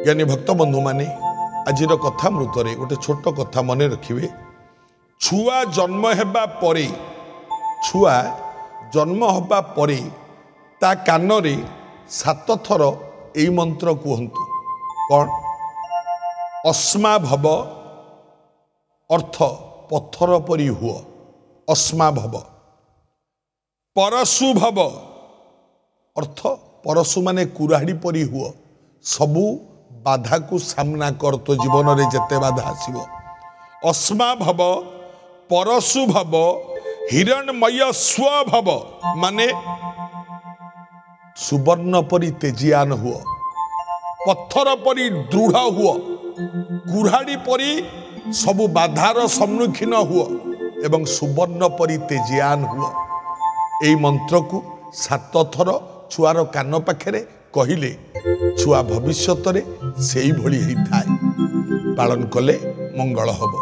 ज्ञानी भक्त बंधु माने आज कथा मृतरे गोटे छोट कथा मन रखिए। छुआ जन्म हेबा परे छुआ जन्म हबा परे ता कान रे 7 थर एई मंत्र कहतु कौन अस्मा भव अर्थ पत्थर परी हुआ अस्मा भव परशु भव अर्थ परशु माने कुराड़ी परी हुआ सबू बाधा को सामना कर तो जीवन रे जेते बाधा आसीबो अस्मा भव परशु भव हिरणमय स्व भव माने सुवर्ण परी तेजियान हुआ पत्थर परी दृढ़ हुआ कुराड़ी परी सबु बाधार सम्मुखीन हुआ एवं सुवर्ण परी तेजियान हुआ। एई मंत्र को 7 थर छुआर कान पाखे कहले छुआ भविष्यत रे सेई भली होई थाए पालन कले मंगल हब।